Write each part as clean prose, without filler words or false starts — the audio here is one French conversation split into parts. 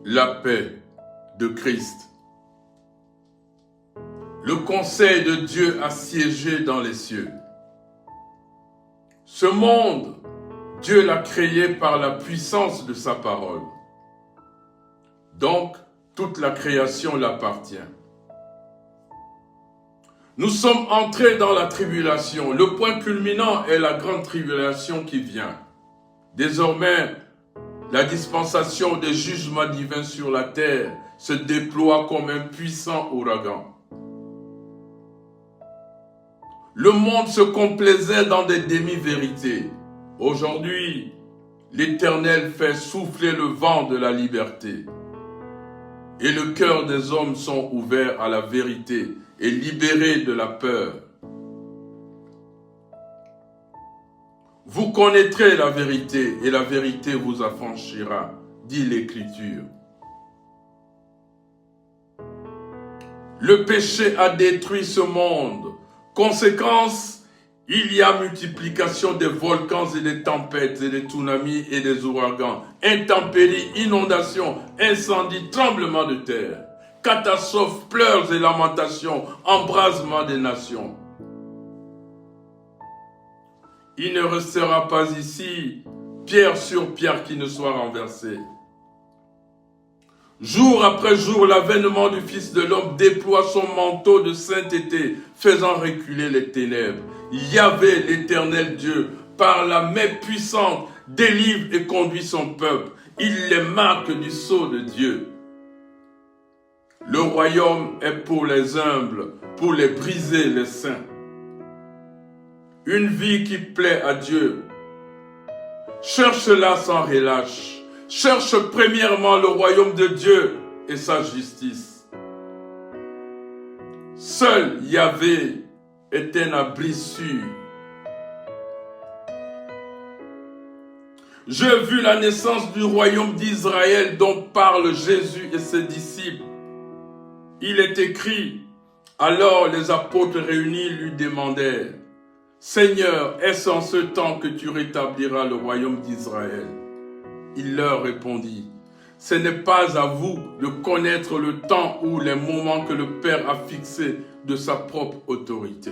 la paix de Christ. Le conseil de Dieu a siégé dans les cieux. Ce monde, Dieu l'a créé par la puissance de sa parole. Donc, toute la création l'appartient. Nous sommes entrés dans la tribulation. Le point culminant est la grande tribulation qui vient. Désormais, la dispensation des jugements divins sur la terre se déploie comme un puissant ouragan. Le monde se complaisait dans des demi-vérités. Aujourd'hui, l'Éternel fait souffler le vent de la liberté. Et le cœur des hommes sont ouverts à la vérité et libérés de la peur. Vous connaîtrez la vérité et la vérité vous affranchira, dit l'Écriture. Le péché a détruit ce monde. Conséquence, il y a multiplication des volcans et des tempêtes et des tsunamis et des ouragans, intempéries, inondations, incendies, tremblements de terre, catastrophes, pleurs et lamentations, embrasement des nations. Il ne restera pas ici pierre sur pierre qui ne soit renversée. Jour après jour, l'avènement du Fils de l'homme déploie son manteau de sainteté, faisant reculer les ténèbres. Yahvé, l'Éternel Dieu, par la main puissante, délivre et conduit son peuple. Il les marque du sceau de Dieu. Le royaume est pour les humbles, pour les brisés, les saints. Une vie qui plaît à Dieu. Cherche-la sans relâche. Cherche premièrement le royaume de Dieu et sa justice. Seul Yahvé est un abri sûr. J'ai vu la naissance du royaume d'Israël dont parlent Jésus et ses disciples. Il est écrit, alors les apôtres réunis lui demandèrent, « Seigneur, est-ce en ce temps que tu rétabliras le royaume d'Israël ?» Il leur répondit, « Ce n'est pas à vous de connaître le temps ou les moments que le Père a fixés de sa propre autorité. »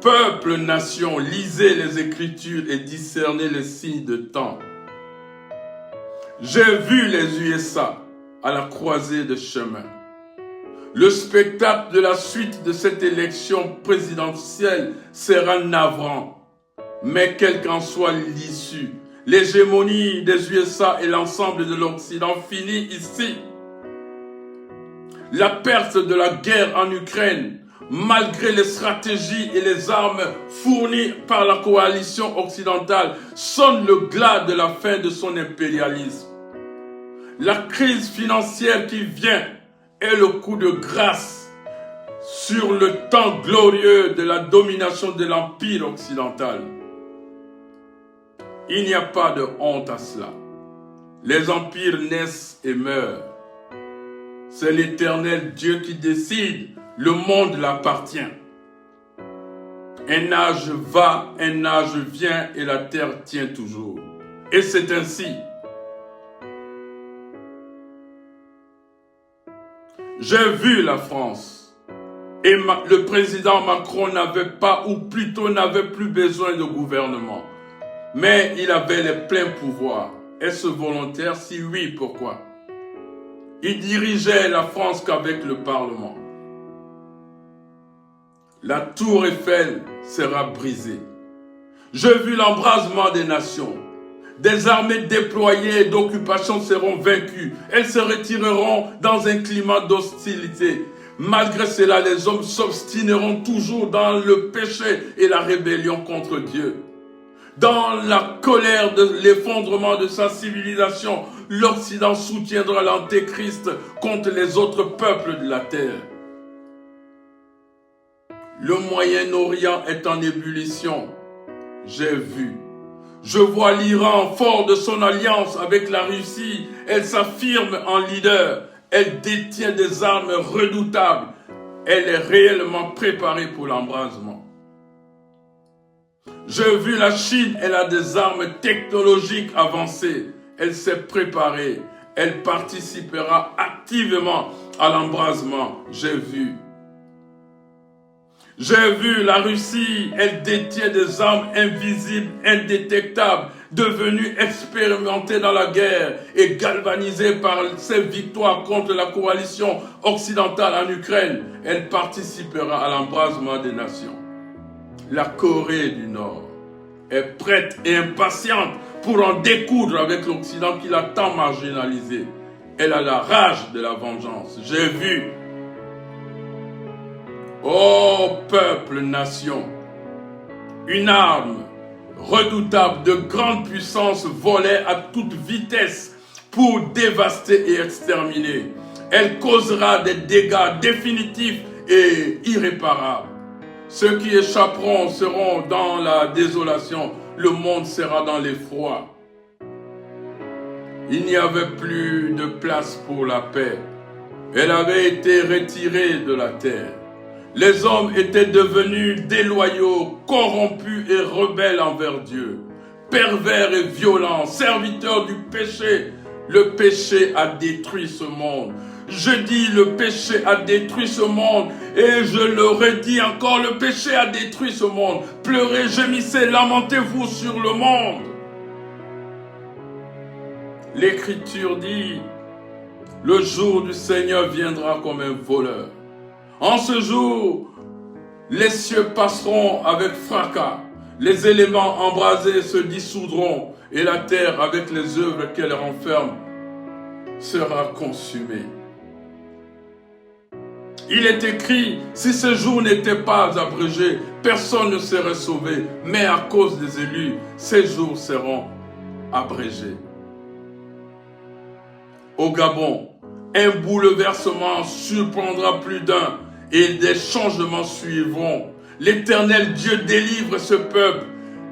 Peuple, nation, lisez les Écritures et discernez les signes de temps. J'ai vu les USA à la croisée des chemins. Le spectacle de la suite de cette élection présidentielle sera navrant. Mais quelle qu'en soit l'issue, l'hégémonie des USA et l'ensemble de l'Occident finit ici. La perte de la guerre en Ukraine, malgré les stratégies et les armes fournies par la coalition occidentale, sonne le glas de la fin de son impérialisme. La crise financière qui vient est le coup de grâce sur le temps glorieux de la domination de l'Empire occidental. Il n'y a pas de honte à cela. Les empires naissent et meurent. C'est l'Éternel Dieu qui décide. Le monde l'appartient. Un âge va, un âge vient et la terre tient toujours. Et c'est ainsi. J'ai vu la France. Et le président Macron n'avait pas, ou plutôt n'avait plus besoin de gouvernement. Mais il avait les pleins pouvoirs. Est-ce volontaire? Si oui, pourquoi? Il dirigeait la France qu'avec le Parlement. La tour Eiffel sera brisée. J'ai vu l'embrasement des nations. Des armées déployées d'occupation seront vaincues. Elles se retireront dans un climat d'hostilité. Malgré cela, les hommes s'obstineront toujours dans le péché et la rébellion contre Dieu. Dans la colère de l'effondrement de sa civilisation, l'Occident soutiendra l'Antéchrist contre les autres peuples de la terre. Le Moyen-Orient est en ébullition. J'ai vu. Je vois l'Iran fort de son alliance avec la Russie. Elle s'affirme en leader. Elle détient des armes redoutables. Elle est réellement préparée pour l'embrasement. J'ai vu la Chine, elle a des armes technologiques avancées. elle s'est préparée. Elle participera activement à l'embrasement. J'ai vu la Russie, elle détient des armes invisibles, indétectables, devenues expérimentées dans la guerre et galvanisées par ses victoires contre la coalition occidentale en Ukraine. Elle participera à l'embrasement des nations. La Corée du Nord est prête et impatiente pour en découdre avec l'Occident qui l'a tant marginalisé. Elle a la rage de la vengeance. J'ai vu. Ô peuple, nation, une arme redoutable de grande puissance volait à toute vitesse pour dévaster et exterminer. Elle causera des dégâts définitifs et irréparables. Ceux qui échapperont seront dans la désolation. Le monde sera dans l'effroi. Il n'y avait plus de place pour la paix. Elle avait été retirée de la terre. Les hommes étaient devenus déloyaux, corrompus et rebelles envers Dieu, pervers et violents, serviteurs du péché. Le péché a détruit ce monde. Je dis, le péché a détruit ce monde et je le redis encore, le péché a détruit ce monde. Pleurez, gémissez, lamentez-vous sur le monde. L'Écriture dit, le jour du Seigneur viendra comme un voleur. En ce jour, les cieux passeront avec fracas, les éléments embrasés se dissoudront et la terre avec les œuvres qu'elle renferme sera consumée. Il est écrit, si ce jour n'était pas abrégé, personne ne serait sauvé, mais à cause des élus, ces jours seront abrégés. Au Gabon, un bouleversement surprendra plus d'un et des changements suivront. L'Éternel Dieu délivre ce peuple,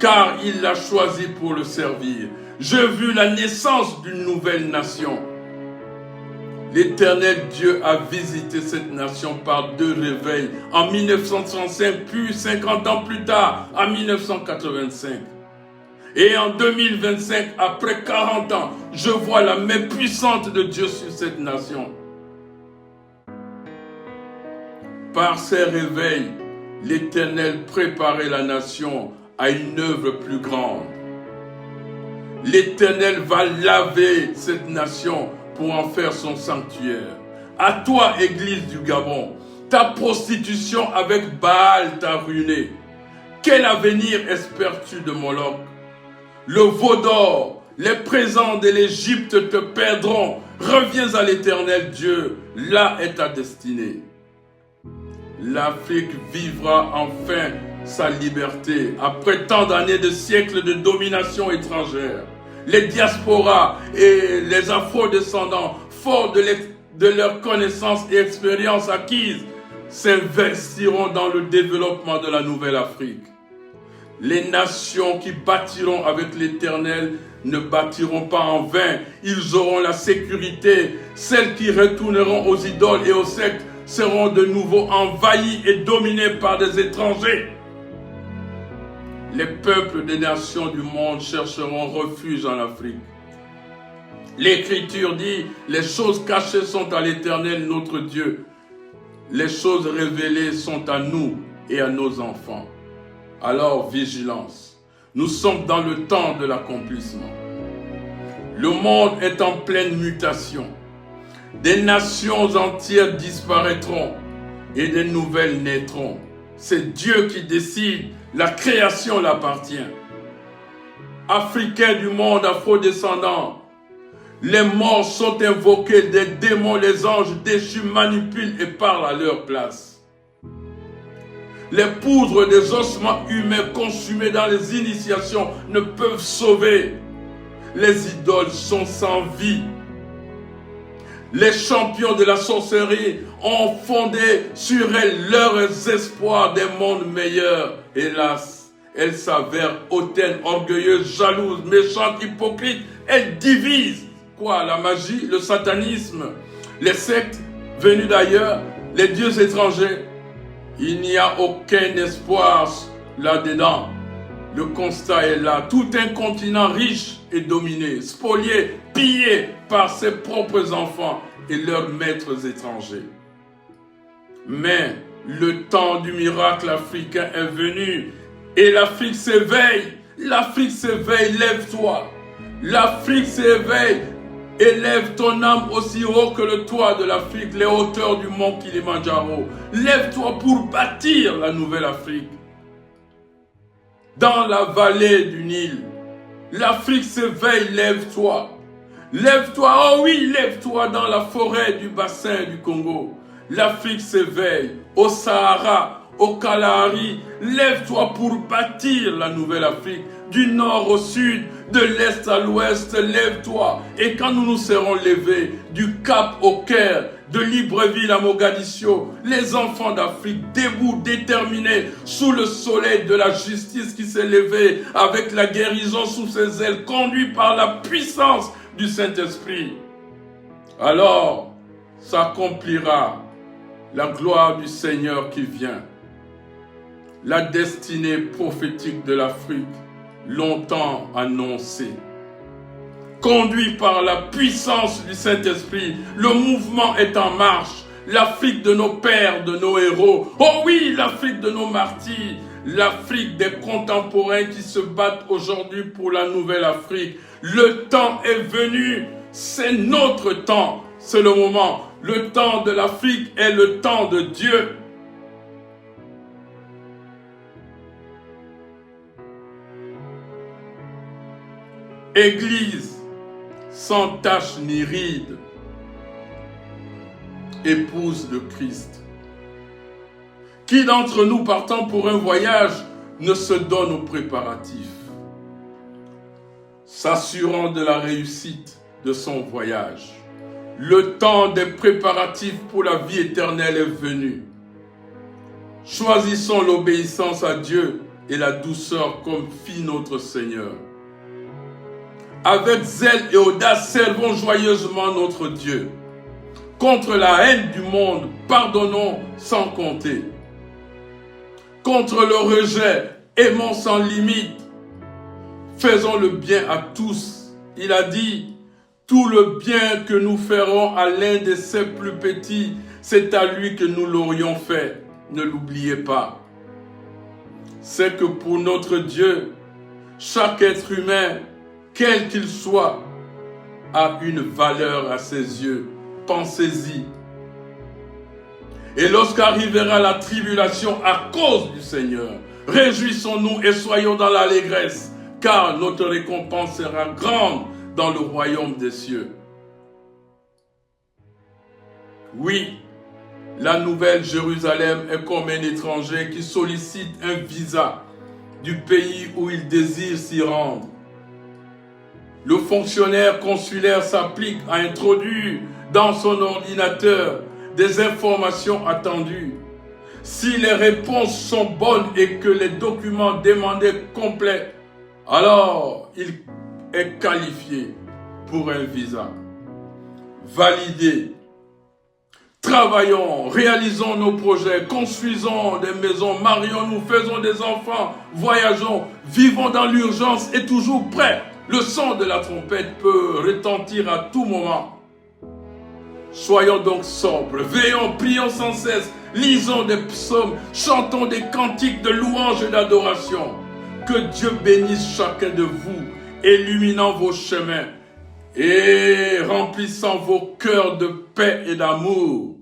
car il l'a choisi pour le servir. J'ai vu la naissance d'une nouvelle nation. L'Éternel Dieu a visité cette nation par 2 réveils, en 1935, puis 50 ans plus tard, en 1985. Et en 2025, après 40 ans, je vois la main puissante de Dieu sur cette nation. Par ces réveils, l'Éternel préparait la nation à une œuvre plus grande. L'Éternel va laver cette nation pour en faire son sanctuaire. À toi, Église du Gabon, ta prostitution avec Baal t'a ruiné. Quel avenir espères-tu de Moloch? Le veau d'or, les présents de l'Égypte te perdront. Reviens à l'Éternel Dieu, là est ta destinée. L'Afrique vivra enfin sa liberté après tant d'années de siècles de domination étrangère. Les diasporas et les afro-descendants, forts de leurs connaissances et expériences acquises, s'investiront dans le développement de la nouvelle Afrique. Les nations qui bâtiront avec l'Éternel ne bâtiront pas en vain. Ils auront la sécurité. Celles qui retourneront aux idoles et aux sectes seront de nouveau envahis et dominés par des étrangers. Les peuples des nations du monde chercheront refuge en Afrique. L'Écriture dit, les choses cachées sont à l'Éternel notre Dieu. Les choses révélées sont à nous et à nos enfants. Alors, vigilance. Nous sommes dans le temps de l'accomplissement. Le monde est en pleine mutation. Des nations entières disparaîtront et des nouvelles naîtront. C'est Dieu qui décide, la création l'appartient. Africains du monde afro-descendant, les morts sont invoqués, des démons, les anges déchus manipulent et parlent à leur place. Les poudres des ossements humains consumés dans les initiations ne peuvent sauver. Les idoles sont sans vie. Les champions de la sorcellerie ont fondé sur elles leurs espoirs des mondes meilleurs. Hélas, elles s'avèrent hautaines, orgueilleuses, jalouses, méchantes, hypocrites. Elles divisent. Quoi? La magie, le satanisme, les sectes venues d'ailleurs, les dieux étrangers. Il n'y a aucun espoir là-dedans. Le constat est là. Tout un continent riche et dominée, spoliée, pillée par ses propres enfants et leurs maîtres étrangers. Mais le temps du miracle africain est venu et l'Afrique s'éveille. L'Afrique s'éveille, lève-toi. L'Afrique s'éveille, élève ton âme aussi haut que le toit de l'Afrique, les hauteurs du mont Kilimandjaro. Lève-toi pour bâtir la nouvelle Afrique. Dans la vallée du Nil, l'Afrique s'éveille, lève-toi. Lève-toi, oh oui, lève-toi dans la forêt du bassin du Congo. L'Afrique s'éveille, au Sahara, au Kalahari. Lève-toi pour bâtir la nouvelle Afrique. Du nord au sud, de l'est à l'ouest, lève-toi. Et quand nous nous serons levés, du Cap au Caire, de Libreville à Mogadiscio, les enfants d'Afrique debout, déterminés, sous le soleil de la justice qui s'est levé, avec la guérison sous ses ailes, conduits par la puissance du Saint-Esprit. Alors s'accomplira la gloire du Seigneur qui vient, la destinée prophétique de l'Afrique, longtemps annoncée. Conduit par la puissance du Saint-Esprit, le mouvement est en marche. L'Afrique de nos pères, de nos héros. Oh oui, l'Afrique de nos martyrs. L'Afrique des contemporains qui se battent aujourd'hui pour la nouvelle Afrique. Le temps est venu. C'est notre temps. C'est le moment. Le temps de l'Afrique est le temps de Dieu. Église sans tache ni ride, épouse de Christ. Qui d'entre nous partant pour un voyage ne se donne aux préparatifs, s'assurant de la réussite de son voyage? Le temps des préparatifs pour la vie éternelle est venu. Choisissons l'obéissance à Dieu et la douceur comme fit notre Seigneur. Avec zèle et audace, servons joyeusement notre Dieu. Contre la haine du monde, pardonnons sans compter. Contre le rejet, aimons sans limite. Faisons le bien à tous. Il a dit, tout le bien que nous ferons à l'un de ses plus petits, c'est à lui que nous l'aurions fait. Ne l'oubliez pas. C'est que pour notre Dieu, chaque être humain, quel qu'il soit, a une valeur à ses yeux. Pensez-y. Et lorsqu'arrivera la tribulation à cause du Seigneur, réjouissons-nous et soyons dans l'allégresse, car notre récompense sera grande dans le royaume des cieux. Oui, la nouvelle Jérusalem est comme un étranger qui sollicite un visa du pays où il désire s'y rendre. Le fonctionnaire consulaire s'applique à introduire dans son ordinateur des informations attendues. Si les réponses sont bonnes et que les documents demandés complets, alors il est qualifié pour un visa. Validé. Travaillons, réalisons nos projets, construisons des maisons, marions-nous, faisons des enfants, voyageons, vivons dans l'urgence et toujours prêts. Le son de la trompette peut retentir à tout moment. Soyons donc sobres, veillons, prions sans cesse, lisons des psaumes, chantons des cantiques de louange et d'adoration. Que Dieu bénisse chacun de vous, illuminant vos chemins et remplissant vos cœurs de paix et d'amour.